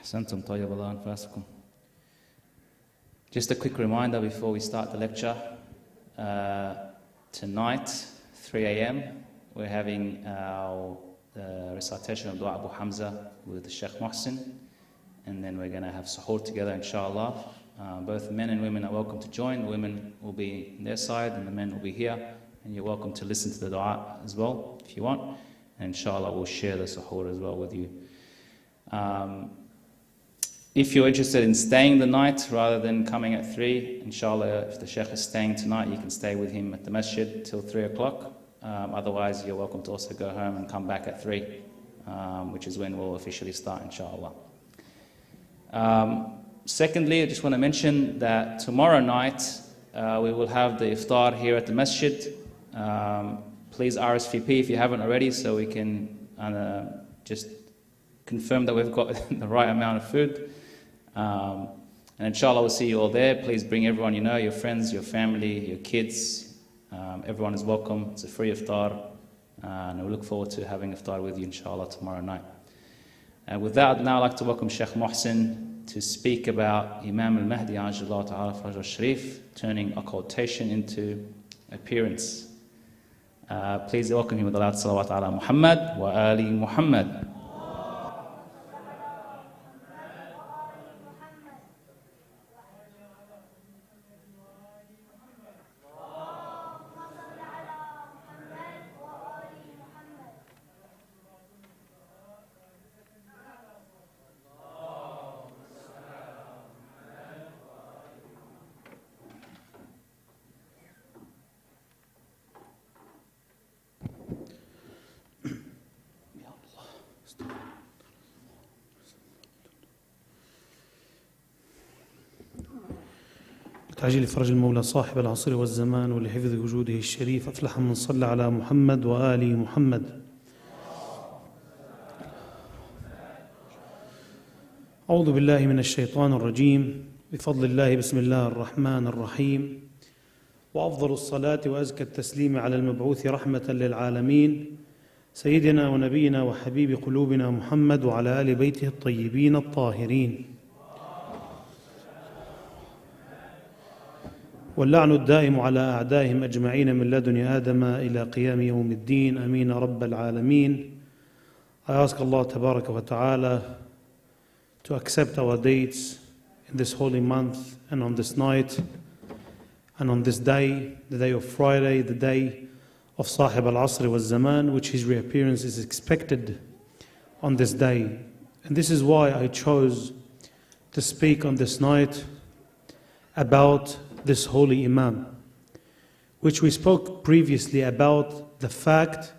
أحسنتم طيب الله أنفاسكم. Just a quick reminder before we start the lecture. Tonight, 3 a.m., we're having our recitation of Dua Abu Hamza with the Sheikh Mohsin, and then we're going to have suhoor together, inshallah. Both men and women are welcome to join. The women will be on their side, and the men will be here, and you're welcome to listen to the dua as well, if you want. And inshallah, we'll share the suhoor as well with you. If you're interested in staying the night rather than coming at 3, inshallah, if the Sheikh is staying tonight, you can stay with him at the masjid till 3 o'clock. Otherwise, you're welcome to also go home and come back at 3, which is when we'll officially start, inshallah. Secondly, I just want to mention that tomorrow night, we will have the iftar here at the masjid. Please RSVP if you haven't already, so we can just confirm that we've got the right amount of food. And inshallah, we'll see you all there. Please bring everyone you know, your friends, your family, your kids. Everyone is welcome. It's a free iftar. And we look forward to having iftar with you, inshallah, tomorrow night. And with that, I'd now like to welcome Sheikh Mohsin to speak about Imam al-Mahdi, Ajjallahu ta'ala Faraj al-Sharif, turning occultation into appearance. Please welcome him with a loud salawat ala Muhammad wa ali Muhammad. تعجيل فرج المولى صاحب العصر والزمان ولحفظ وجوده الشريف أفلح من صلى على محمد وآل محمد. أعوذ بالله من الشيطان الرجيم. بفضل الله بسم الله الرحمن الرحيم. وأفضل الصلاة وأزكى التسليم على المبعوث رحمة للعالمين سيدنا ونبينا وحبيب قلوبنا محمد وعلى آل بيته الطيبين الطاهرين. واللعن الدائم على أعدائهم أجمعين من لدن آدم إلى قيام يوم الدين آمين رب العالمين. I ask Allah Tabaraka wa Ta'ala to accept our dates in this holy month and on this night and on this day, the day of Friday, the day of Sahib al-Asr wal-Zaman, which his reappearance is expected on this day. And this is why I chose to speak on this night about this holy Imam, which we spoke previously about the fact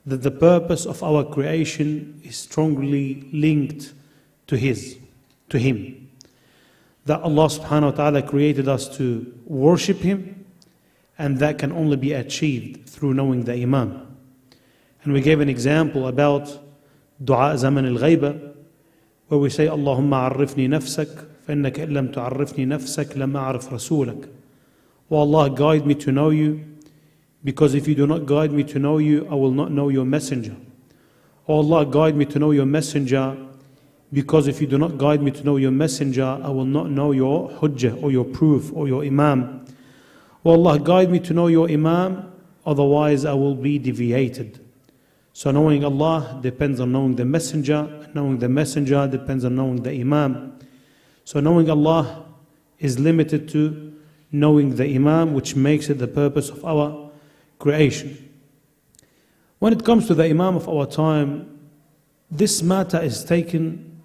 that the purpose of our creation is strongly linked to him. That Allah subhanahu wa ta'ala created us to worship him, and that can only be achieved through knowing the Imam. And we gave an example about Dua Zaman al-Ghaiba, where we say, Allahumma arifni nafsak, فإنك إن لم تعرفني نفسك لم أعرف رسولك. Oh Allah, guide me to know you, because if you do not guide me to know you, I will not know your messenger. Oh Allah, guide me to know your messenger, because if you do not guide me to know your messenger, I will not know your hujjah or your proof or your imam. Oh Allah, guide me to know your imam, otherwise I will be deviated. So knowing Allah depends on knowing the messenger, and knowing the messenger depends on knowing the imam. So knowing Allah is limited to knowing the Imam, which makes it the purpose of our creation. When it comes to the Imam of our time, this matter is taken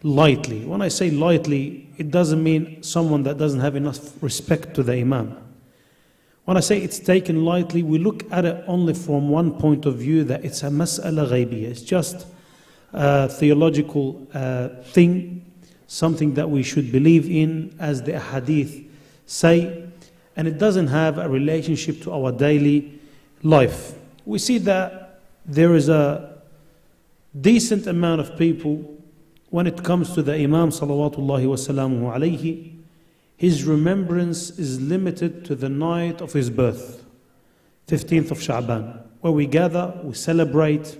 lightly. When I say lightly, it doesn't mean someone that doesn't have enough respect to the Imam. When I say it's taken lightly, we look at it only from one point of view, that it's a mas'ala ghaybiyya. It's just a theological thing, something that we should believe in, as the hadith say, and it doesn't have a relationship to our daily life. We see that there is a decent amount of people, when it comes to the Imam salawatullahi wa salamuhu alayhi, his remembrance is limited to the night of his birth, 15th of Sha'ban, where we gather, we celebrate.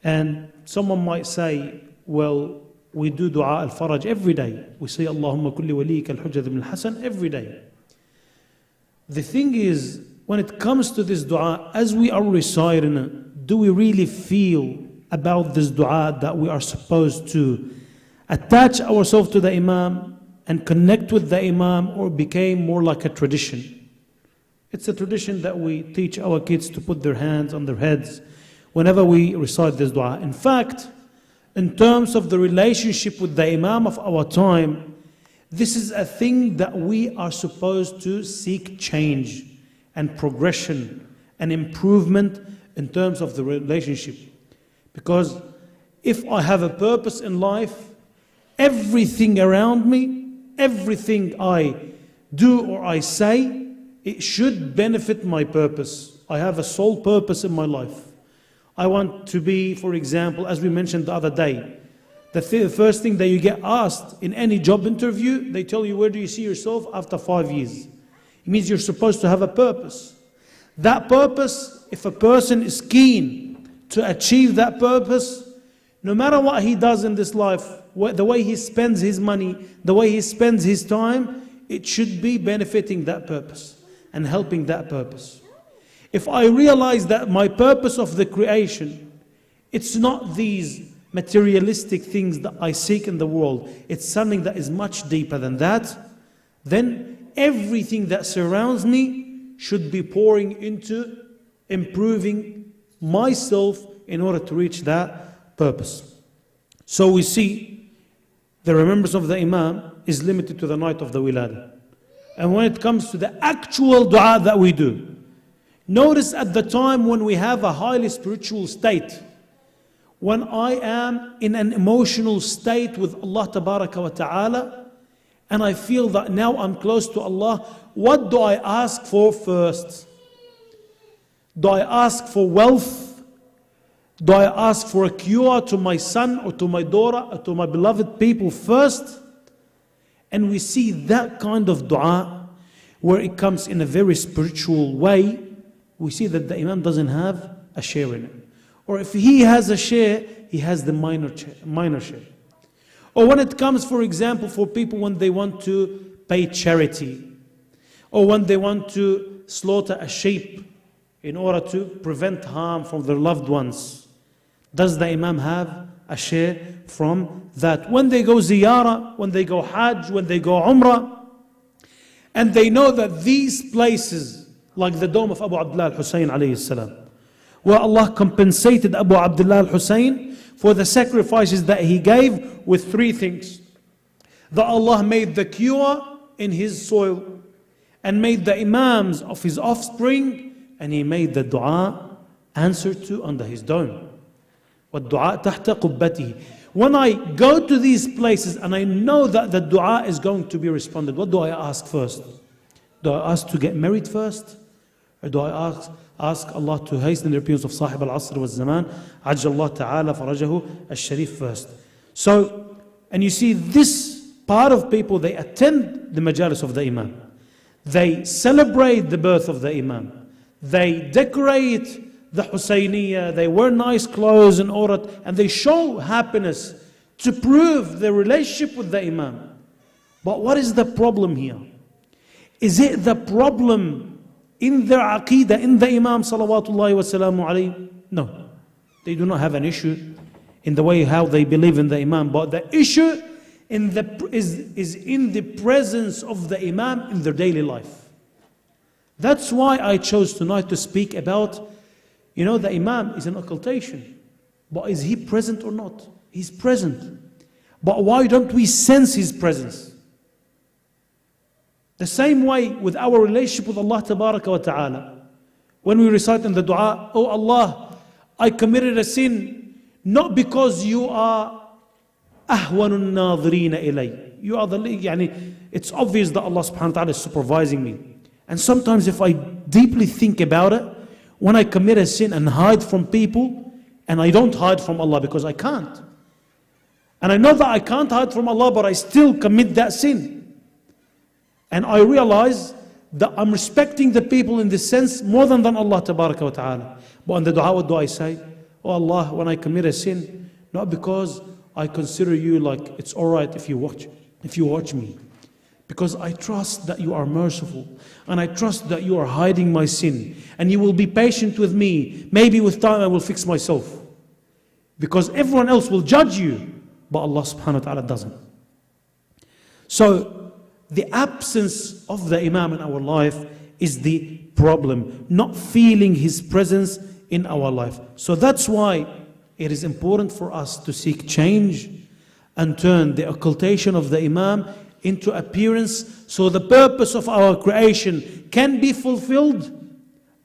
And someone might say, well, We do dua al-faraj every day. We say Allahumma kulli waliyika al-hujjat ibn al-Hasan every day. The thing is, when it comes to this dua, as we are reciting it, do we really feel about this dua that we are supposed to attach ourselves to the Imam and connect with the Imam, or became more like a tradition? It's a tradition that we teach our kids to put their hands on their heads whenever we recite this dua. In fact, in terms of the relationship with the Imam of our time, this is a thing that we are supposed to seek change and progression and improvement in terms of the relationship. Because if I have a purpose in life, everything around me, everything I do or I say, it should benefit my purpose. I have a sole purpose in my life. I want to be, for example, as we mentioned the other day, the first thing that you get asked in any job interview, they tell you, where do you see yourself after 5 years? It means you're supposed to have a purpose. That purpose, if a person is keen to achieve that purpose, no matter what he does in this life, the way he spends his money, the way he spends his time, it should be benefiting that purpose and helping that purpose. If I realize that my purpose of the creation, it's not these materialistic things that I seek in the world, it's something that is much deeper than that, then everything that surrounds me should be pouring into improving myself in order to reach that purpose. So we see the remembrance of the Imam is limited to the night of the Wiladah. And when it comes to the actual dua that we do, notice at the time when we have a highly spiritual state, when I am in an emotional state with Allah Tabaraka wa Ta'ala, and I feel that now I'm close to Allah, what do I ask for first? Do I ask for wealth? Do I ask for a cure to my son or to my daughter or to my beloved people first? And we see that kind of dua where it comes in a very spiritual way. We see that the Imam doesn't have a share in it. Or if he has a share, he has the minor share. Or when it comes, for example, for people when they want to pay charity, or when they want to slaughter a sheep in order to prevent harm from their loved ones, does the Imam have a share from that? When they go ziyarah, when they go hajj, when they go umrah, and they know that these places, like the dome of Abu Abdullah al-Hussein alayhi salam, where Allah compensated Abu Abdullah al-Hussein for the sacrifices that he gave with three things. That Allah made the cure in his soil, and made the imams of his offspring, and he made the dua answered to under his dome. وَالدُّعَاء تَحْتَ قُبَّتِهِ. When I go to these places and I know that the dua is going to be responded, what do I ask first? Do I ask to get married first? Or do I ask Allah to hasten the appearance of Sahib al-Asr wal-Zaman, Ajjal Allah Ta'ala Farajahu al-Sharif first? So, and you see this part of people, they attend the majalis of the Imam. They celebrate the birth of the Imam. They decorate the Husayniyah, they wear nice clothes in order, and they show happiness to prove their relationship with the Imam. But what is the problem here? Is it the problem in their aqeedah, in the Imam salawatullahi wa salamu alayhi? No, they do not have an issue in the way how they believe in the Imam, but the issue is in the presence of the Imam in their daily life. That's why I chose tonight to speak about, the Imam is an occultation. But is he present or not? He's present. But why don't we sense his presence? The same way with our relationship with Allah Tabaraka wa Ta'ala. When we recite in the dua, oh Allah, I committed a sin, not because you are ahwanun nadhirina ilay. You are it's obvious that Allah subhanahu wa ta'ala is supervising me. And sometimes if I deeply think about it, when I commit a sin and hide from people, and I don't hide from Allah because I can't. And I know that I can't hide from Allah, but I still commit that sin. And I realize that I'm respecting the people in this sense more than Allah Tabaraka wa Ta'ala. But in the dua, what do I say? Oh Allah, when I commit a sin, not because I consider you like it's all right if you watch me. Because I trust that you are merciful, and I trust that you are hiding my sin, and you will be patient with me. Maybe with time I will fix myself. Because everyone else will judge you, but Allah subhanahu wa ta'ala doesn't. So the absence of the Imam in our life is the problem, not feeling his presence in our life. So that's why it is important for us to seek change and turn the occultation of the Imam into appearance, so the purpose of our creation can be fulfilled,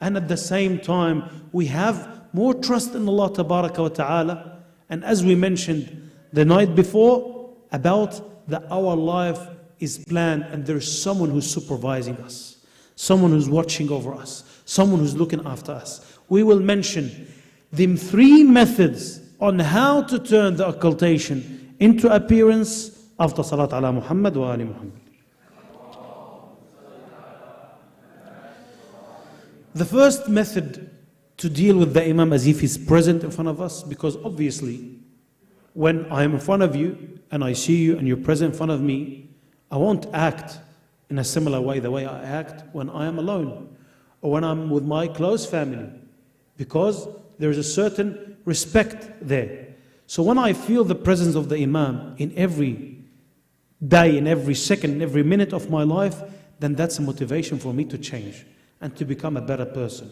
and at the same time we have more trust in Allah tabaraka wa ta'ala. And as we mentioned the night before, about that our life is planned and there's someone who's supervising us, someone who's watching over us, someone who's looking after us. We will mention the 3 methods on how to turn the occultation into appearance after Salat ala Muhammad wa Ali Muhammad. The first method to deal with the Imam as if he's present in front of us, because obviously when I am in front of you and I see you and you're present in front of me, I won't act in a similar way the way I act when I am alone or when I'm with my close family, because there is a certain respect there. So when I feel the presence of the Imam in every day, in every second, in every minute of my life, then that's a motivation for me to change and to become a better person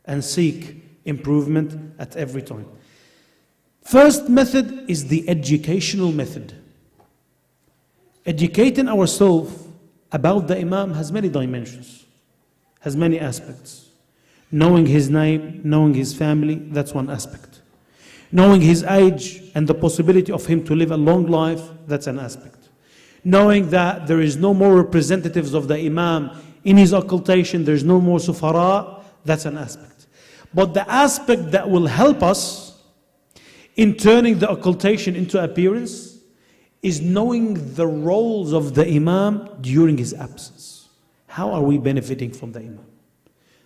and seek improvement at every time. First method is the educational method. Educating ourselves about the Imam has many dimensions, has many aspects. Knowing his name, knowing his family, that's one aspect. Knowing his age and the possibility of him to live a long life, that's an aspect. Knowing that there is no more representatives of the Imam in his occultation, there's no more sufara, that's an aspect. But the aspect that will help us in turning the occultation into appearance is knowing the roles of the Imam during his absence. How are we benefiting from the Imam?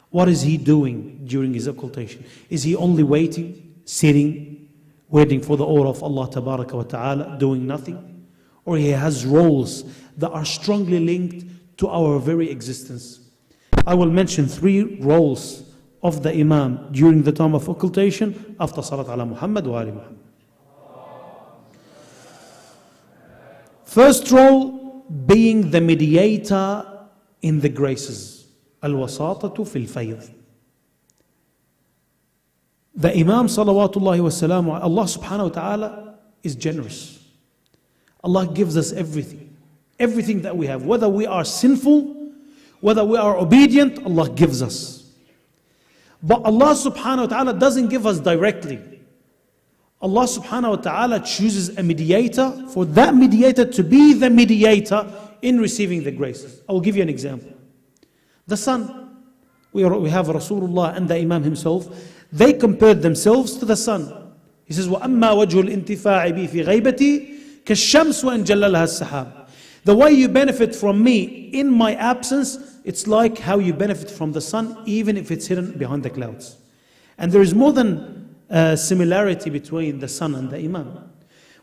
What is he doing during his occultation? Is he only waiting, sitting, waiting for the order of Allah tabaraka wa ta'ala, doing nothing? Or he has roles that are strongly linked to our very existence? I will mention 3 roles of the Imam during the time of occultation after Salat ala Muhammad wa Ali Muhammad. First role, being the mediator in the graces. Al-wasatatu fil fayd. The Imam salawatullahi wa salamu, Allah subhanahu wa ta'ala is generous. Allah gives us everything. Everything that we have. Whether we are sinful, whether we are obedient, Allah gives us. But Allah subhanahu wa ta'ala doesn't give us directly. Allah subhanahu wa ta'ala chooses a mediator, for that mediator to be the mediator in receiving the graces. I will give you an example. The sun. We have Rasulullah and the Imam himself. They compared themselves to the sun. He says, وَأَمَّا وَجْهُ الْإِنْتِفَاعِ بِي فِي غَيْبَتِي كَالشَّمْسُ وَإِنْ جَلَّلَهَا السَّحَابِ. The way you benefit from me in my absence, it's like how you benefit from the sun, even if it's hidden behind the clouds. And there is more than similarity between the sun and the Imam.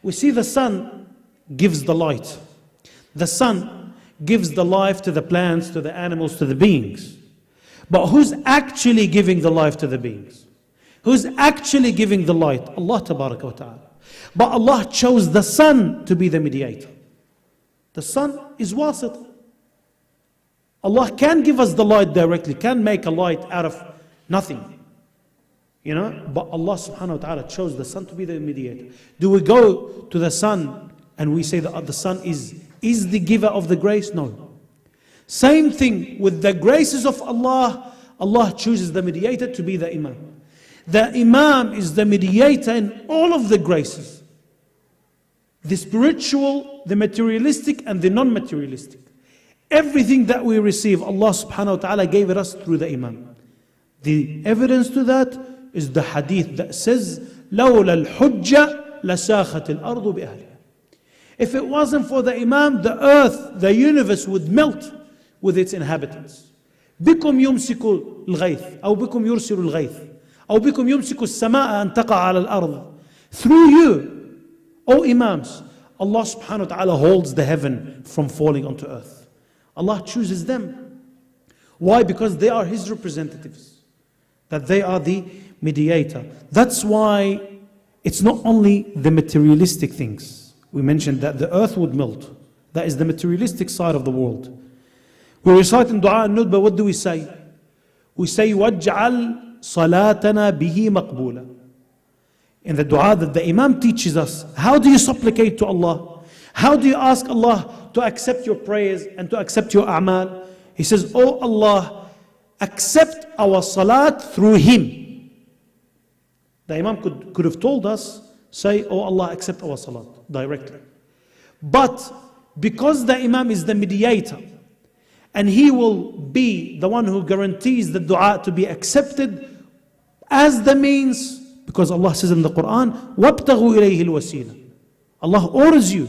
We see the sun gives the light. The sun gives the life to the plants, to the animals, to the beings. But who's actually giving the life to the beings? Who's actually giving the light? Allah tabaraka wa ta'ala. But Allah chose the sun to be the mediator. The sun is wasit. Allah can give us the light directly, can make a light out of nothing. But Allah subhanahu wa ta'ala chose the sun to be the mediator. Do we go to the sun and we say that the sun is the giver of the grace? No. Same thing with the graces of Allah. Allah chooses the mediator to be the Imam. The Imam is the mediator in all of the graces. The spiritual, the materialistic, and the non-materialistic. Everything that we receive, Allah subhanahu wa ta'ala gave it us through the Imam. The evidence to that is the hadith that says, لَوْلَا الْحُجَّةِ لَسَاخَتِ الْأَرْضُ بِأَهْلِهَا. If it wasn't for the Imam, the earth, the universe would melt with its inhabitants. بِكُمْ يُمْسِكُ الْغَيْثِ أو بِكُمْ يُرْسِلُ الْغَيْثِ أو بِكُمْ يُمْسِكُ السَّمَاءَ أَن تَقَعَ عَلَى الْأَرْضِ. Through you, O Imams, Allah subhanahu wa ta'ala holds the heaven from falling onto earth. Allah chooses them. Why? Because they are His representatives. That they are the mediator. That's why it's not only the materialistic things. We mentioned that the earth would melt. That is the materialistic side of the world. We recite in Dua al-Nudba, what do we say? We say, وَاجْعَلْ صَلَاتَنَا بِهِ مَقْبُولًا. In the dua that the Imam teaches us, how do you supplicate to Allah? How do you ask Allah to accept your prayers and to accept your a'mal? He says, Oh Allah, accept our salat through Him. The Imam could have told us, say, Oh Allah, accept our salat directly. But because the Imam is the mediator, and he will be the one who guarantees the dua to be accepted as the means, because Allah says in the Quran, وَابْتَغُوا إِلَيْهِ الْوَسِيلَةِ. Allah orders you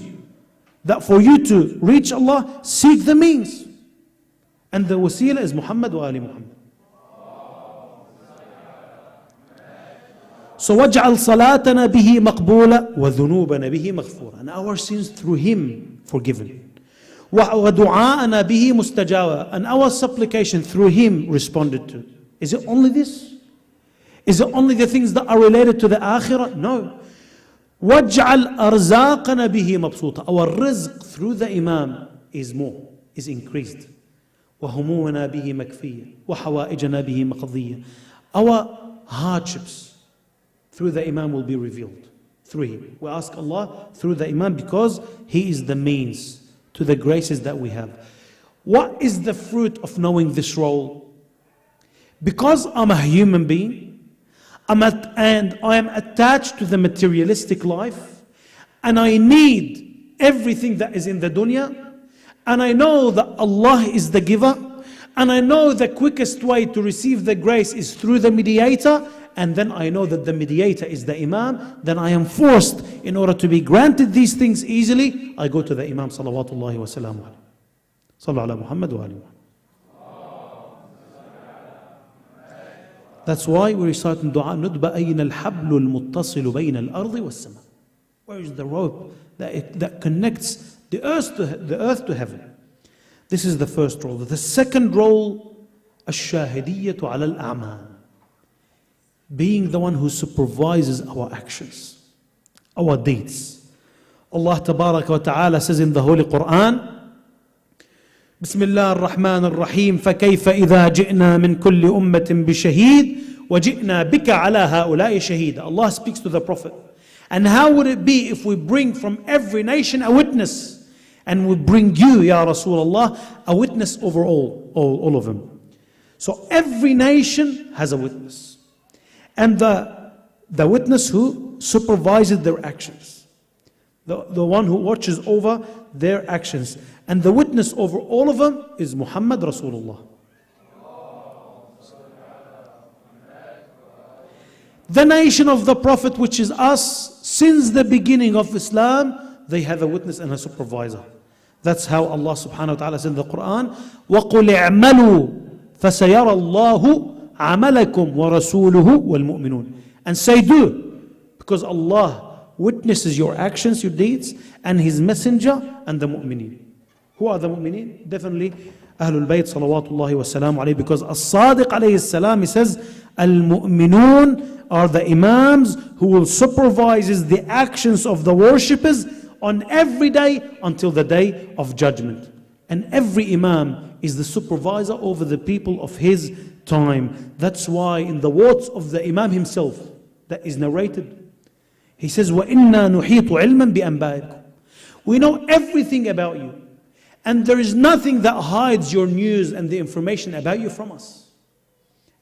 that for you to reach Allah, seek the means. And the wasila is Muhammad wa Ali Muhammad. So وَاجْعَلْ صَلَاتَنَا بِهِ مَقْبُولًا وَذُنُوبَنَا بِهِ مَغْفُورًا. And our sins through Him forgiven. وَدُعَاءَنَا بِهِ مُسْتَجَابًا. And our supplication through Him responded to. Is it only this? Is it only the things that are related to the akhirah? No. وَاجْعَلْ أَرْزَاقَنَا بِهِ مَبْسُوطًا. Our rizq through the Imam is more, is increased. وَهُمُومَنَا بِهِ مَكْفِيًّا وَحَوَائِجَنَا بِهِ مَقْضِيًّا. Our hardships through the Imam will be revealed. Through him. We ask Allah through the Imam because he is the means to the graces that we have. What is the fruit of knowing this role? Because I'm a human being, and I am attached to the materialistic life, and I need everything that is in the dunya, and I know that Allah is the giver, and I know the quickest way to receive the grace is through the mediator, and then I know that the mediator is the Imam, then I am forced, in order to be granted these things easily, I go to the Imam salawatullahi wa salamu alayhi. Sallu ala Muhammad wa ali Muhammad. That's why we recite in Dua Nudba, أَيْنَ الْحَبْلُ الْمُتَّصِلُ بَيْنَ الْأَرْضِ وَالسَّمَاءِ. Where is the rope that connects the earth to heaven? This is the first role. The second role, الشاهدية على الأعمال. Being the one who supervises our actions, our deeds. Allah Tabaraka wa Ta'ala says in the Holy Quran, بسم الله الرحمن الرحيم فكيف إذا جئنا من كل أمة بشهيد وجئنا بك على هؤلاء شهيدا. Allah speaks to the Prophet. And how would it be if we bring from every nation a witness, and we bring you, Ya Rasulullah, a witness over all of them. So every nation has a witness. And the witness who supervises their actions. The one who watches over their actions. And the witness over all of them is Muhammad Rasulullah. The nation of the Prophet, which is us, since the beginning of Islam, they have a witness and a supervisor. That's how Allah subhanahu wa ta'ala said in the Quran, وَقُلْ اعْمَلُوا فَسَيَرَى اللَّهُ عَمَلَكُمْ وَرَسُولُهُ وَالْمُؤْمِنُونَ. And say do, because Allah witnesses your actions, your deeds, and His messenger and the mu'mineen. Who are the mu'mineen? Definitely Ahlul Bayt salawatullahi wa salamu alayhi, because As-Sadiq alayhi salam, he says, Al-Mu'minun are the Imams who will supervise the actions of the worshippers on every day until the day of judgment. And every Imam is the supervisor over the people of his time. That's why in the words of the Imam himself, that is narrated, he says, وَإِنَّا نُحِيطُ عِلْمًا بِأَنْبَائِكُمْ. We know everything about you. And there is nothing that hides your news and the information about you from us.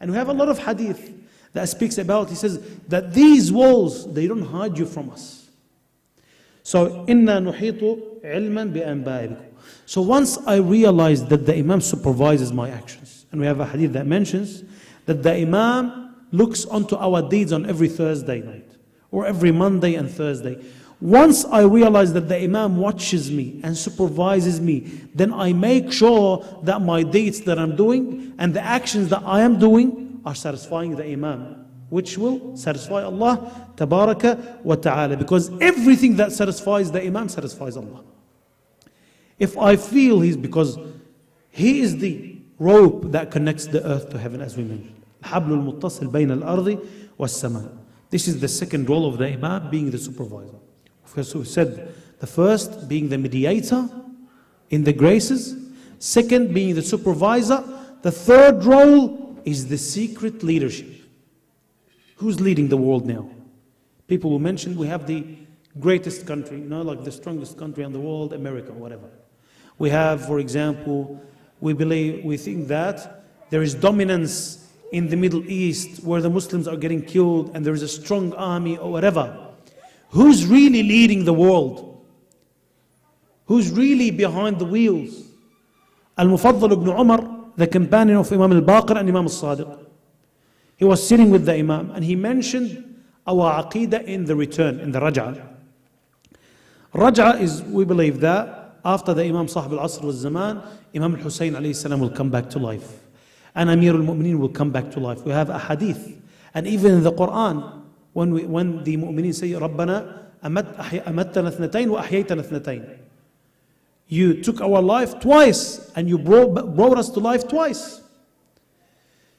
And we have a lot of hadith that speaks about, he says, that these walls, they don't hide you from us. So, إِنَّا نُحِيطُ عِلْمًا بِأَنْبَائِكُمْ. So once I realized that the Imam supervises my actions, and we have a hadith that mentions that the Imam looks onto our deeds on every Thursday night, or every Monday and Thursday. Once I realize that the Imam watches me and supervises me, then I make sure that my deeds that I'm doing and the actions that I am doing are satisfying the Imam. which will satisfy Allah tabaraka wa ta'ala, because everything that satisfies the Imam satisfies Allah. If I feel because he is the rope that connects the earth to heaven, as we mentioned. الحبل المتصل بين الأرض والسماء. This is the second role of the Imam, being the supervisor. First we said the first being the mediator in the graces, second being the supervisor, the third role is the secret leadership. Who's leading the world now? People will mention we have the greatest country, like the strongest country in the world, America, whatever. We have, for example, we think that there is dominance in the Middle East where the Muslims are getting killed and there is a strong army or whatever. Who's really leading the world? Who's really behind the wheels? Al-Mufaddal ibn Umar, the companion of Imam al-Baqir and Imam al-Sadiq. He was sitting with the Imam and he mentioned our aqidah in the return, in the raj'ah. Raj'ah is, we believe that after the Imam Sahib al-Asr wal-Zaman, Imam al-Hussein alayhi salam will come back to life. And Amir al-Mu'mineen will come back to life. We have a hadith. And even in the Quran, when the Mu'mineen say, رَبَّنَا أَمَتَّنَا اثْنَتَيْنِ وَأَحْيَيْتَنَا اثْنَتَيْنِ. You took our life twice and you brought us to life twice.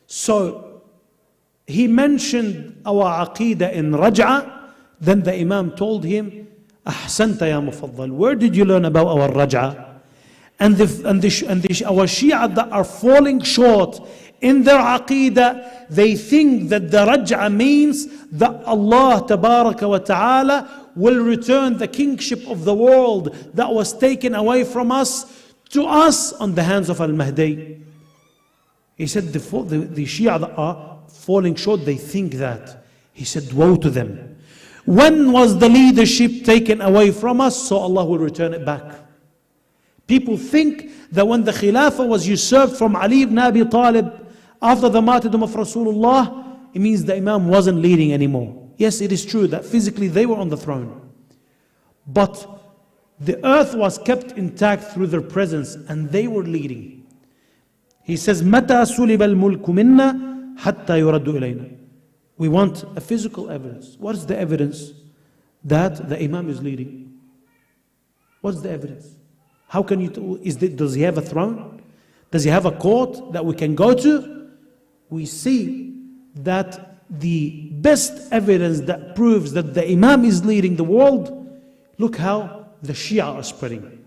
So, he mentioned our aqidah in raj'ah. Then the Imam told him, أحسنت يا مفضل. Where did you learn about our raj'ah? And our Shia that are falling short in their aqidah, they think that the raj'ah means that Allah tabaraka wa ta'ala will return the kingship of the world that was taken away from us to us on the hands of Al-Mahdi. He said the Shia that are falling short, they think that. He said, woe to them. When was the leadership taken away from us? So Allah will return it back. People think that when the Khilafah was usurped from Ali ibn Abi Talib after the martyrdom of Rasulullah, it means the Imam wasn't leading anymore. Yes, it is true that physically they were on the throne. But the earth was kept intact through their presence and they were leading. He says, مَتَى سُلِبَ الْمُلْكُ مِنَّا حَتَّى يُرَدُّ إِلَيْنَا. We want a physical evidence. What is the evidence that the Imam is leading? What's the evidence? How can you, does he have a throne? Does he have a court that we can go to? We see that the best evidence that proves that the Imam is leading the world, look how the Shia are spreading.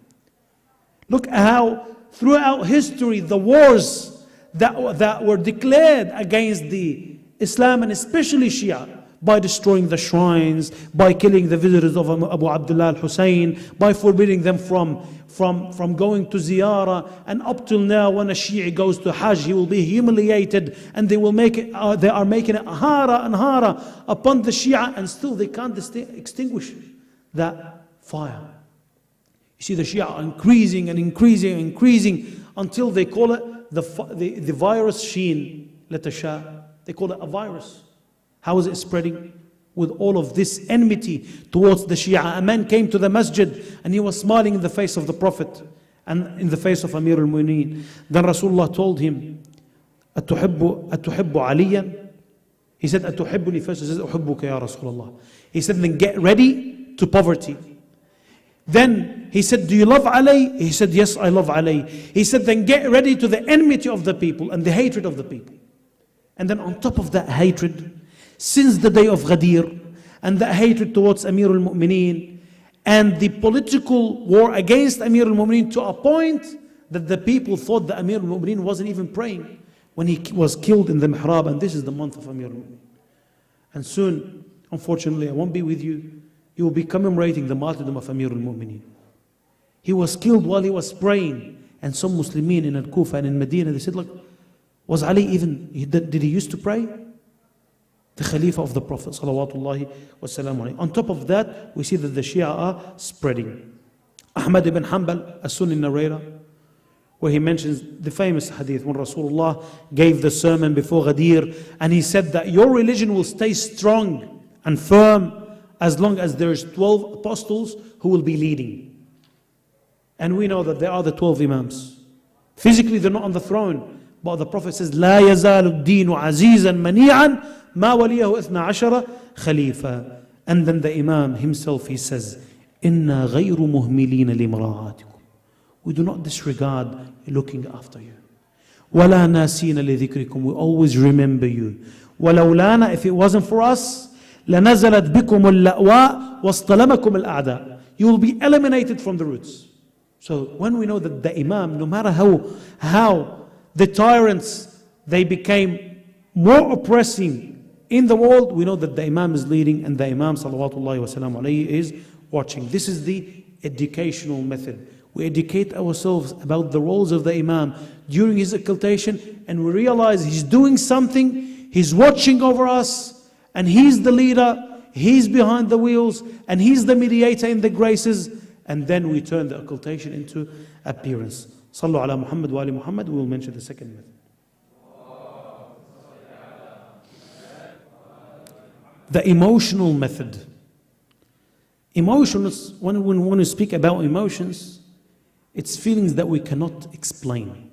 Look how throughout history the wars that were declared against the Islam and especially Shia, by destroying the shrines, by killing the visitors of Abu Abdullah al-Hussein, by forbidding them from going to ziyarah, and up till now when a Shi'i goes to Hajj, he will be humiliated, and they are making it hara and hara upon the Shia, and still they can't extinguish that fire. You see the Shia are increasing and increasing and increasing until they call it the virus Sheen, letter Sha. They call it a virus. How is it spreading? With all of this enmity towards the Shia. A man came to the masjid and he was smiling in the face of the Prophet and in the face of Amir al-Mu'mineen. Then Rasulullah told him, أتحب عليا? He said, أتحبني? First he says, أحبك يا Rasulullah. He said, then get ready to poverty. Then he said, do you love Ali? He said, yes, I love Ali. He said, then get ready to the enmity of the people and the hatred of the people. And then on top of that hatred, since the day of Ghadir, and that hatred towards Amir al-Mu'mineen, and the political war against Amir al-Mu'mineen, to a point that the people thought that Amir al-Mu'mineen wasn't even praying when he was killed in the mihrab, and this is the month of Amir al-Mu'mineen. And soon, unfortunately, I won't be with you, you will be commemorating the martyrdom of Amir al-Mu'mineen. He was killed while he was praying, and some Muslimin in Al-Kufa and in Medina, they said, look, was Ali even, did he used to pray? The Khalifa of the Prophet salawatullahi wasalamu alayhi. On top of that, we see that the Shia are spreading. Ahmad ibn Hanbal, a Sunni narrator, where he mentions the famous hadith when Rasulullah gave the sermon before Ghadir, and he said that your religion will stay strong and firm as long as there's 12 apostles who will be leading. And we know that there are the 12 Imams. Physically they're not on the throne, but the Prophet says, لا يزال الدين عزيزا منيعا ما وليه 12 خليفة. And then the Imam himself, he says, إِنَّا غَيْرُ مُهْمِلِينَ لِمْرَاعَاتِكُمْ. We do not disregard looking after you. وَلَا نَاسِينَ لِذِكْرِكُمْ. We always remember you. وَلَوْلَانَا. If it wasn't for us, لَنَزَلَتْ بِكُمُ اللَّأْوَاء وَاصْطَلَمَكُمُ الْأَعْدَاء. You will be eliminated from the roots. So when we know that the Imam, no matter how the tyrants, they became more oppressing in the world, we know that the Imam is leading and the Imam salawatullahi wasalam alayhi is watching. This is the educational method. We educate ourselves about the roles of the Imam during his occultation, and we realize he's doing something, he's watching over us, and he's the leader, he's behind the wheels, and he's the mediator in the graces, and then we turn the occultation into appearance. Sallu ala Muhammad wa ali Muhammad. We will mention the second method. The emotional method. Emotions, when we want to speak about emotions, it's feelings that we cannot explain.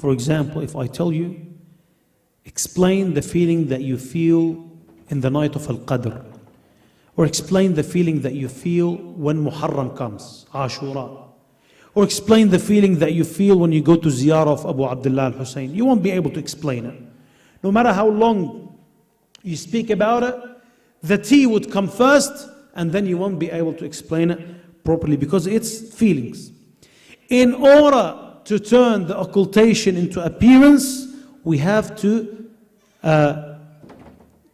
For example, if I tell you, explain the feeling that you feel in the night of Al-Qadr, or explain the feeling that you feel when Muharram comes, Ashura, or explain the feeling that you feel when you go to ziyarah of Abu Abdullah al-Hussein, you won't be able to explain it. No matter how long you speak about it, the T would come first, and then you won't be able to explain it properly because it's feelings. In order to turn the occultation into appearance, we have to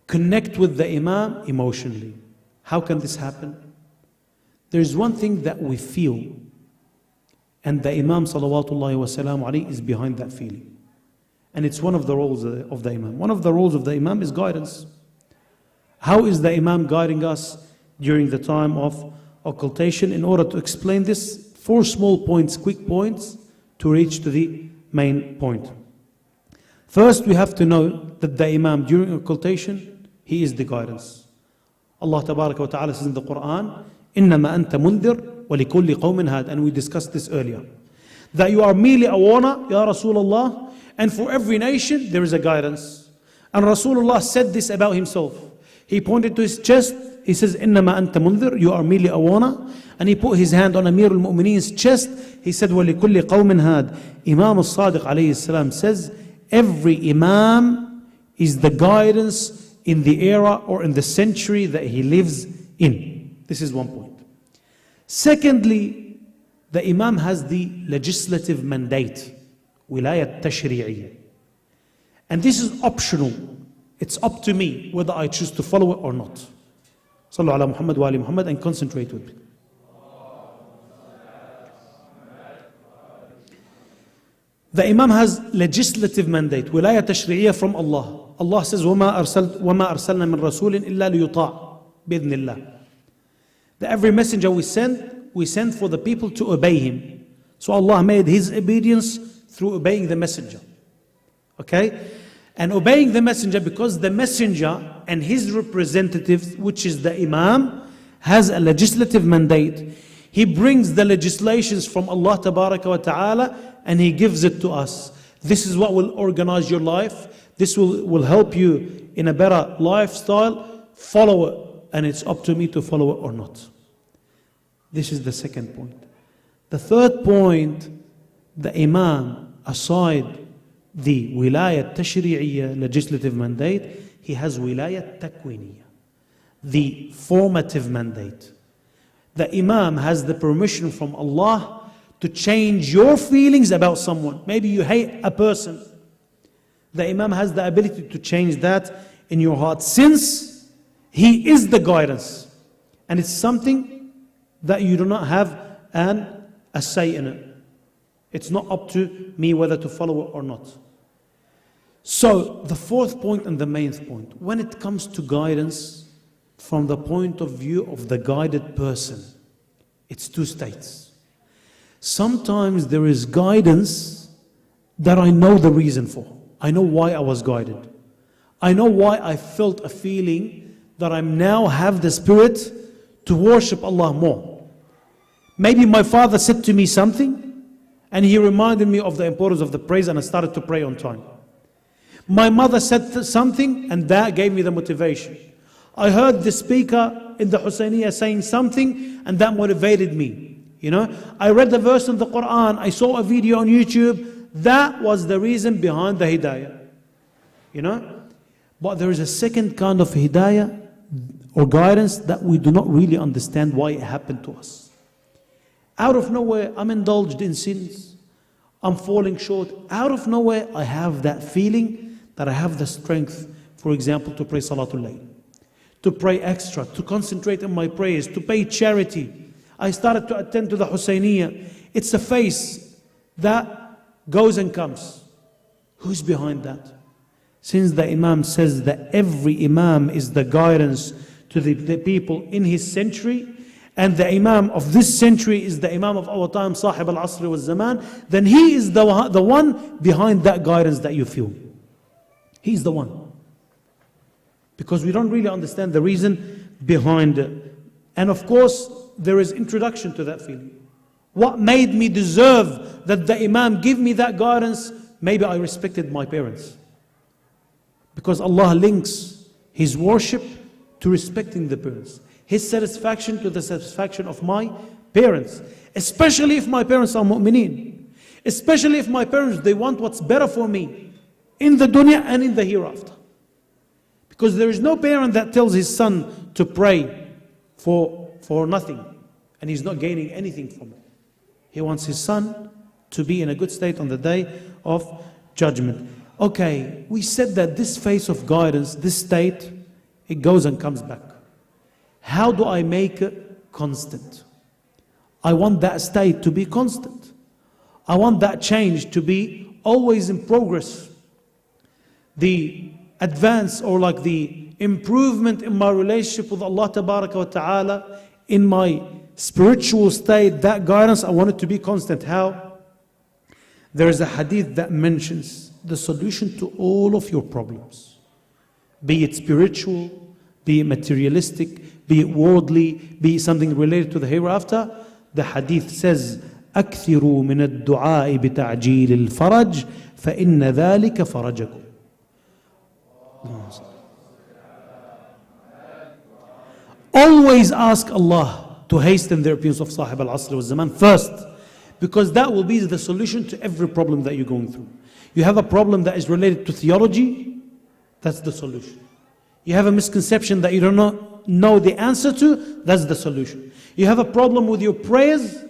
connect with the Imam emotionally. How can this happen? There is one thing that we feel, and the Imam salawatullahi wasalam alayhi is behind that feeling. And it's one of the roles of the Imam. One of the roles of the Imam is guidance. How is the Imam guiding us during the time of occultation? In order to explain this, 4 small points, quick points, to reach to the main point. First, we have to know that the Imam during occultation, he is the guidance. Allah Tabaraka wa Ta'ala says in the Quran, إِنَّمَا أَنْتَ مُنذِرْ وَلِكُلِّ قَوْمٍ هَادٍ. And we discussed this earlier. That you are merely a warner, Ya Rasulullah, and for every nation there is a guidance. And Rasulullah said this about himself. He pointed to his chest, he says, إِنَّمَا أَنْتَ مُنذِرْ. You are merely a warner. And he put his hand on Amir al-Mu'mineen's chest. He said, وَلِكُلِّ قَوْمٍ هَادٍ. Imam al-Sadiq alayhi salam says, every Imam is the guidance in the era or in the century that he lives in. This is one point. Secondly, the Imam has the legislative mandate, wilayat tashri'iyya. And this is optional. It's up to me whether I choose to follow it or not. Sallu ala Muhammad wa ali Muhammad, and concentrate with me. The Imam has legislative mandate, wilayah tashri'iyya from Allah. Allah says, وَمَا أَرْسَلْنَا مِن رَسُولٍ إِلَّا لِيُطَاعَ بِإِذْنِ اللَّهِ. That every messenger we send for the people to obey him. So Allah made his obedience through obeying the messenger. Okay? And obeying the messenger, because the messenger and his representative, which is the Imam, has a legislative mandate. He brings the legislations from Allah Tabaraka wa Ta'ala and he gives it to us. This is what will organize your life. This will help you in a better lifestyle. Follow it. And it's up to me to follow it or not. This is the second point. The third point, the Imam, aside the wilayat tashri'iyya, legislative mandate, he has wilayat takwiniyya, the formative mandate. The Imam has the permission from Allah to change your feelings about someone. Maybe you hate a person. The Imam has the ability to change that in your heart, since he is the guidance. And it's something that you do not have a say in it. It's not up to me whether to follow it or not. So, the fourth point and the main point, when it comes to guidance from the point of view of the guided person, it's 2 states. Sometimes there is guidance that I know the reason for. I know why I was guided. I know why I felt a feeling that I now have the spirit to worship Allah more. Maybe my father said to me something and he reminded me of the importance of the praise and I started to pray on time. My mother said something and that gave me the motivation. I heard the speaker in the Husayniyah saying something and that motivated me. You know, I read the verse in the Quran, I saw a video on YouTube, that was the reason behind the hidayah. You know, but there is a second kind of hidayah or guidance that we do not really understand why it happened to us. Out of nowhere, I'm indulged in sins. I'm falling short. Out of nowhere, I have that feeling that I have the strength, for example, to pray Salatul Layl, to pray extra, to concentrate on my prayers, to pay charity. I started to attend to the Husayniyah. It's a phase that goes and comes. Who's behind that? Since the Imam says that every Imam is the guidance to the people in his century, and the Imam of this century is the Imam of our time, Sahib al-Asr wal-Zaman, then he is the one behind that guidance that you feel. He's the one. Because we don't really understand the reason behind it. And of course, there is introduction to that feeling. What made me deserve that the Imam give me that guidance? Maybe I respected my parents. Because Allah links His worship to respecting the parents. His satisfaction to the satisfaction of my parents. Especially if my parents are mu'mineen. Especially if my parents, they want what's better for me in the dunya and in the hereafter. Because there is no parent that tells his son to pray for nothing and he's not gaining anything from it. He wants his son to be in a good state on the day of judgment. Okay, we said that this phase of guidance, this state, it goes and comes back. How do I make it constant? I want that state to be constant. I want that change to be always in progress. The advance or like the improvement in my relationship with Allah Tabaraka wa Ta'ala, in my spiritual state, that guidance, I want it to be constant. How? There is a hadith that mentions the solution to all of your problems. Be it spiritual, be it materialistic, be it worldly, be it something related to the hereafter. The hadith says, أكثروا من الدعاء بتعجيل الفرج فإن ذلك فرجكم. Always ask Allah to hasten the appearance of Sahib al-Asr wal-Zaman first, because that will be the solution to every problem that you're going through. You have a problem that is related to theology, that's the solution. You have a misconception that you do not know the answer to, that's the solution. You have a problem with your prayers,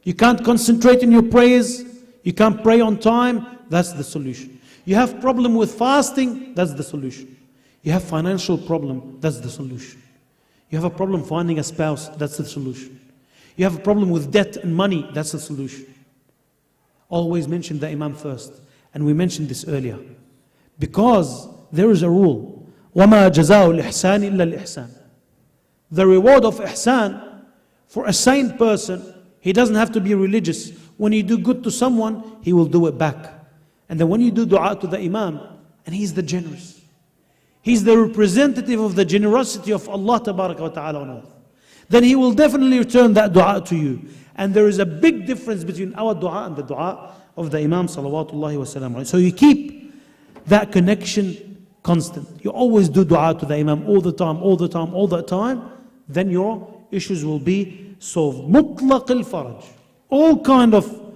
you can't concentrate in your prayers, you can't pray on time, that's the solution. You have problem with fasting, that's the solution. You have financial problem, that's the solution. You have a problem finding a spouse, that's the solution. You have a problem with debt and money, that's the solution. Always mention the Imam first. And we mentioned this earlier. Because there is a rule. وَمَا جَزَاءُ الْإِحْسَانِ إِلَّا الْإِحْسَانِ. The reward of ihsan for a sane person, he doesn't have to be religious. When you do good to someone, he will do it back. And then when you do dua to the Imam, and he's the generous. He's the representative of the generosity of Allah Tabaraka wa Ta'ala on earth. Then he will definitely return that dua to you. And there is a big difference between our dua and the dua of the Imam salawatullahi wa sallam. So you keep that connection constant. You always do dua to the Imam all the time, all the time, all the time. Then your issues will be solved. Mutlaq al-faraj. All kind of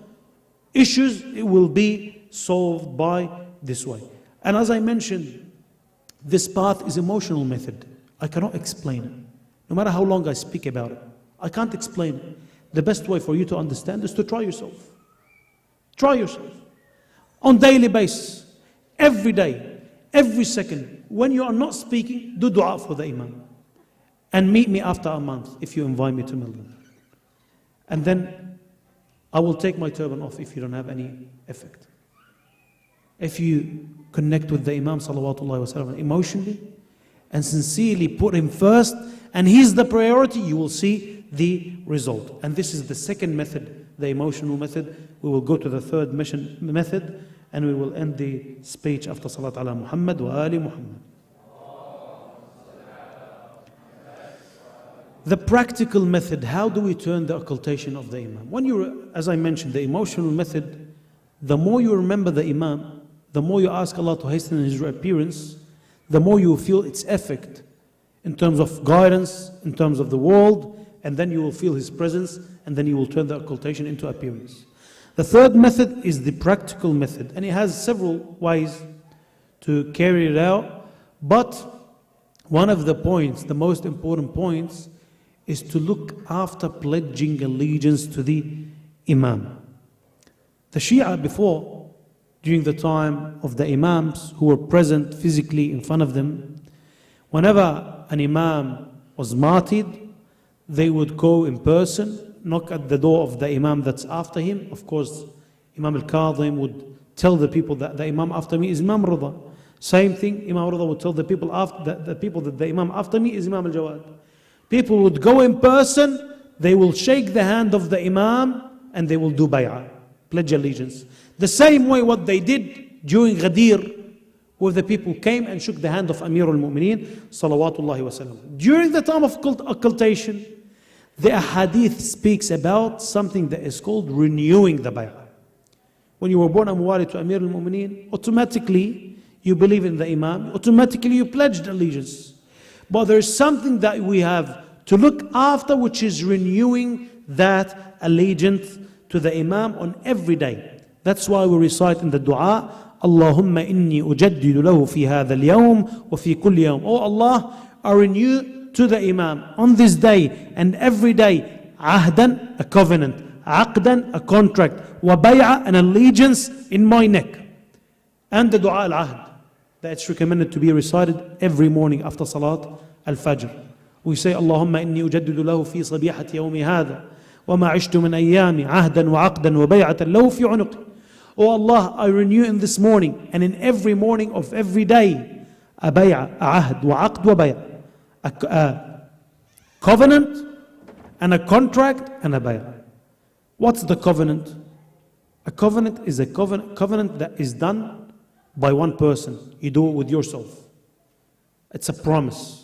issues, it will be solved by this way. And as I mentioned, this path is emotional method. I cannot explain it. No matter how long I speak about it, I can't explain it. The best way for you to understand is to try yourself. Try yourself. On daily basis, every day, every second. When you are not speaking, do dua for the Imam. And meet me after a month if you invite me to Melbourne. And then I will take my turban off if you don't have any effect. If you connect with the Imam salawatullahi wa sallam emotionally and sincerely put him first, and he's the priority, you will see the result. And this is the second method, the emotional method. We will go to the third method, and we will end the speech after Salat ala Muhammad wa Ali Muhammad. The practical method, how do we turn the occultation of the Imam? When you, as I mentioned, the emotional method, the more you remember the Imam, the more you ask Allah to hasten His appearance, the more you feel its effect in terms of guidance, in terms of the world, and then you will feel His presence, and then you will turn the occultation into appearance. The third method is the practical method, and it has several ways to carry it out, but one of the points, the most important points, is to look after pledging allegiance to the Imam. The Shia before, during the time of the Imams who were present physically in front of them, whenever an Imam was martyred, they would go in person, knock at the door of the Imam that's after him. Of course, Imam al-Kadhim would tell the people that the Imam after me is Imam Rida. Same thing, Imam Rida would tell the people that the Imam after me is Imam al-Jawad. People would go in person, they will shake the hand of the Imam and they will do bay'ah, pledge allegiance. The same way what they did during Ghadir, where the people came and shook the hand of Amir al-Mu'mineen, salawatullahi wasallam. During the time of occultation, the Ahadith speaks about something that is called renewing the bay'ah. When you were born a muwali to Amir al-Mu'mineen, automatically you believe in the Imam, automatically you pledged allegiance. But there is something that we have to look after, which is renewing that allegiance to the Imam on every day. That's why we recite in the dua, Allahumma inni ujaddidu lahu fi hadha al-yawm wa fi kulli yawm. Oh Allah, I renew to the Imam on this day and every day, ahdan, a covenant, aqdan, a contract, wa bay'ah, an allegiance in my neck. And the dua al-ahd, that's recommended to be recited every morning after Salat al-Fajr. We say, Allahumma inni ujaddidu lahu fi sabihati yawmi hadha wa ma ishtu min ayyami ahdan wa aqdan wa bay'atan lahu fi unuqi. Oh Allah, I renew in this morning and in every morning of every day a bay'ah, a ahd wa aqd wa bay'ah, a covenant and a contract and a bay'ah. What's the covenant? A covenant is a covenant that is done by one person. You do it with yourself. It's a promise.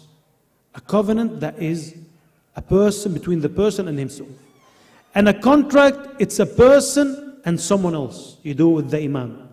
A covenant that is a person, between the person and himself. And a contract, it's a person and someone else. You do it with the Imam.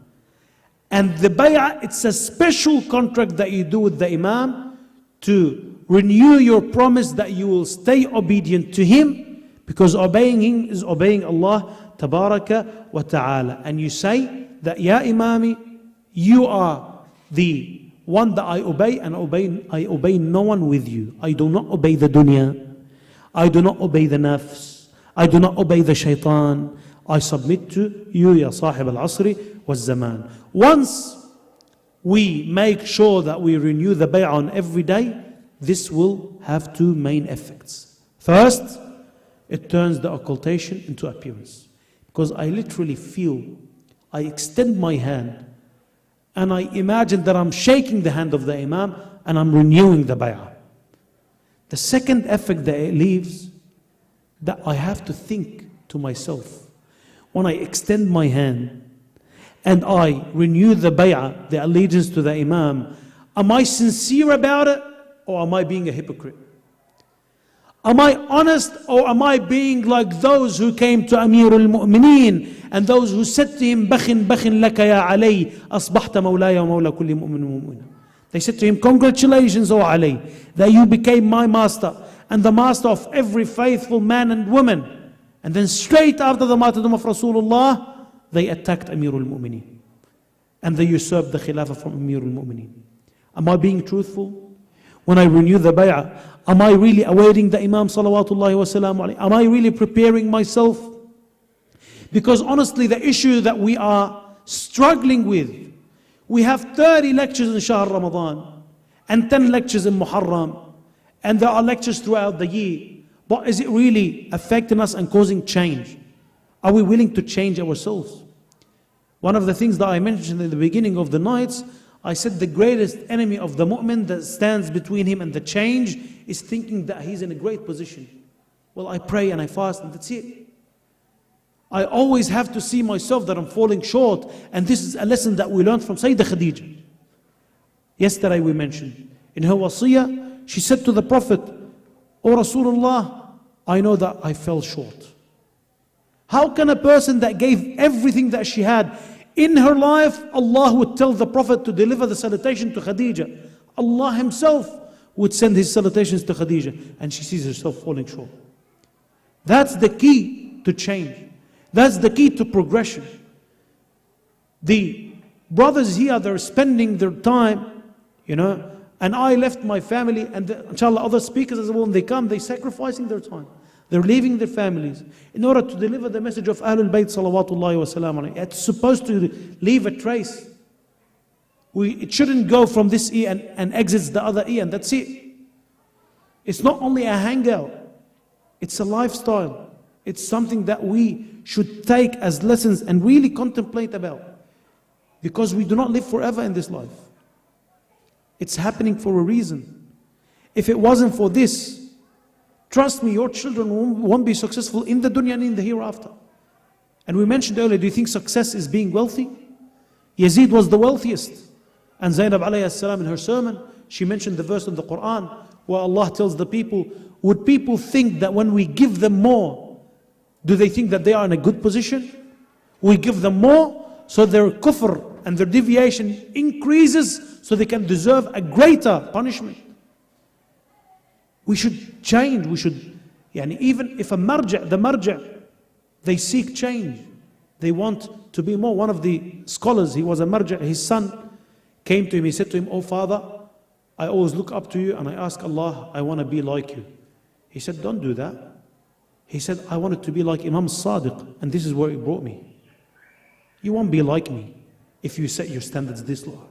And the bay'ah, it's a special contract that you do with the Imam to renew your promise that you will stay obedient to him, because obeying him is obeying Allah tabaraka wa ta'ala. And you say that, Ya Imami, you are the one that I obey, and I obey no one with you. I do not obey the dunya. I do not obey the nafs. I do not obey the shaitan. I submit to you, ya sahib al-asri wal-zaman. Once we make sure that we renew the bay'ah on every day, this will have two main effects. First, it turns the occultation into appearance. Because I literally feel, I extend my hand, and I imagine that I'm shaking the hand of the Imam and I'm renewing the bay'ah. The second effect that it leaves, that I have to think to myself, when I extend my hand and I renew the bay'ah, the allegiance to the Imam, am I sincere about it, or am I being a hypocrite? Am I honest, or am I being like those who came to Amir al-Mu'mineen and those who said to him, Bakhin laka ya Ali, asbahta mawlaya wa mawla kulli mu'min wa mu'mina. They said to him, congratulations, O Ali, that you became my master and the master of every faithful man and woman. And then straight after the martyrdom of Rasulullah, they attacked Amir al-Mu'mineen. And they usurped the Khilafah from Amir al-Mu'mineen. Am I being truthful? When I renew the bay'ah, am I really awaiting the Imam salawatullahi wa salam alayhi? Am I really preparing myself? Because honestly, the issue that we are struggling with, we have 30 lectures in Shahr Ramadan and 10 lectures in Muharram, and there are lectures throughout the year. But is it really affecting us and causing change? Are we willing to change ourselves? One of the things that I mentioned in the beginning of the nights, I said the greatest enemy of the mu'min that stands between him and the change is thinking that he's in a great position. Well, I pray and I fast and that's it. I always have to see myself that I'm falling short, and this is a lesson that we learned from Sayyidah Khadija. Yesterday we mentioned, in her wasiyah, she said to the Prophet, O Rasulullah, I know that I fell short. How can a person that gave everything that she had In her life, Allah would tell the Prophet to deliver the salutation to Khadija. Allah Himself would send His salutations to Khadija, and she sees herself falling short. That's the key to change. That's the key to progression. The brothers here, they're spending their time, and I left my family, and inshallah other speakers as well, when they come, they're sacrificing their time. They're leaving their families in order to deliver the message of Ahlul Bayt salawatullahi wa salam alayhi. It's supposed to leave a trace. It shouldn't go from this ear and exits the other ear, and that's it. It's not only a hangout, it's a lifestyle. It's something that we should take as lessons and really contemplate about. Because we do not live forever in this life. It's happening for a reason. If it wasn't for this, trust me, your children won't be successful in the dunya and in the hereafter. And we mentioned earlier, do you think success is being wealthy? Yazid was the wealthiest. And Zainab alayhi salam in her sermon, she mentioned the verse in the Quran where Allah tells the people, would people think that when we give them more, do they think that they are in a good position? We give them more, so their kufr and their deviation increases, so they can deserve a greater punishment. We should change. We should, even if the marja', they seek change. They want to be more. One of the scholars, he was a marja', his son came to him, he said to him, "Oh father, I always look up to you and I ask Allah, I want to be like you." He said, "Don't do that." He said, "I wanted to be like Imam Sadiq, and this is where it brought me. You won't be like me if you set your standards this low."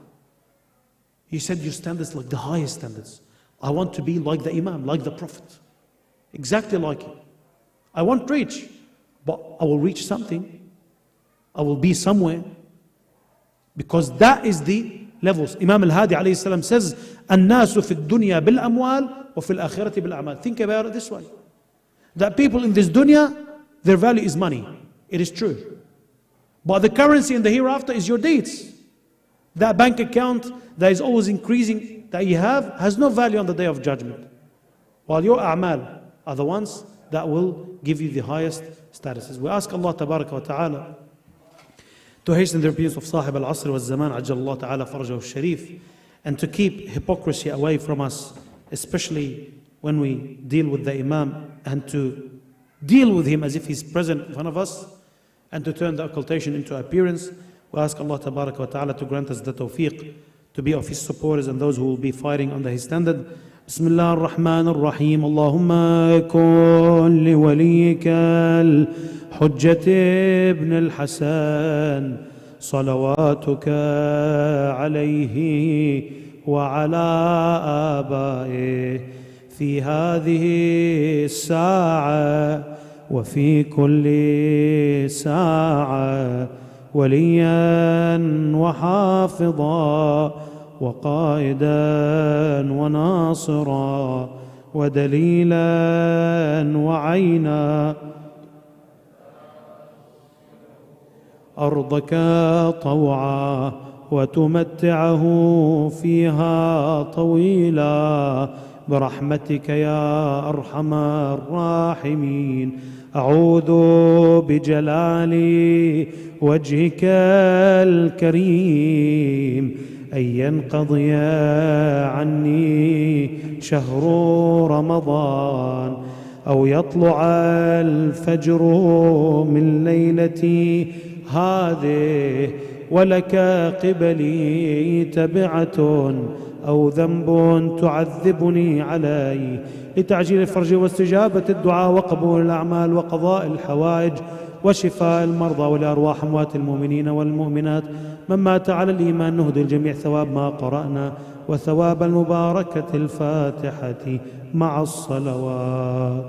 He said, "Your standards like the highest standards. I want to be like the Imam, like the Prophet. Exactly like him. I won't reach, but I will reach something. I will be somewhere." Because that is the levels. Imam al-Hadi alayhi salam says, "الناس في الدنيا بالأموال وفي الآخرة بالأعمال." Think about it this way. That people in this dunya, their value is money. It is true. But the currency in the hereafter is your deeds. That bank account that is always increasing that you have has no value on the day of judgment. While your a'mal are the ones that will give you the highest statuses. We ask Allah tabaraka wa ta'ala to hasten the appearance of Sahib al-Asr wal-Zaman, Ajal Allah ta'ala farajahu al-Sharif, and to keep hypocrisy away from us, especially when we deal with the Imam, and to deal with him as if he's present in front of us, and to turn the occultation into appearance. We ask Allah tabaraka wa ta'ala to grant us the tawfiq to be of His supporters and those who will be fighting under His standard. Bismillah ar-Rahman ar-Rahim. Allahumma kun li waliyika al-Hujjat ibn al-Hasan salawatuka alayhi wa ala abaihi في هذه الساعة وفي كل ساعة وليا وحافظا وقائدا وناصرا ودليلا وعينا أرضك طوعا وتمتعه فيها طويلا برحمتك يا أرحم الراحمين. أعوذ بجلال وجهك الكريم أن ينقضي عني شهر رمضان أو يطلع الفجر من ليلتي هذه ولك قبلي تبعة أو ذنب تعذبني عليه لتعجيل الفرج واستجابة الدعاء وقبول الأعمال وقضاء الحوائج وشفاء المرضى ولأرواح أموات المؤمنين والمؤمنات من مات على الإيمان. نهدي الجميع ثواب ما قرأنا وثواب المباركة الفاتحة مع الصلوات.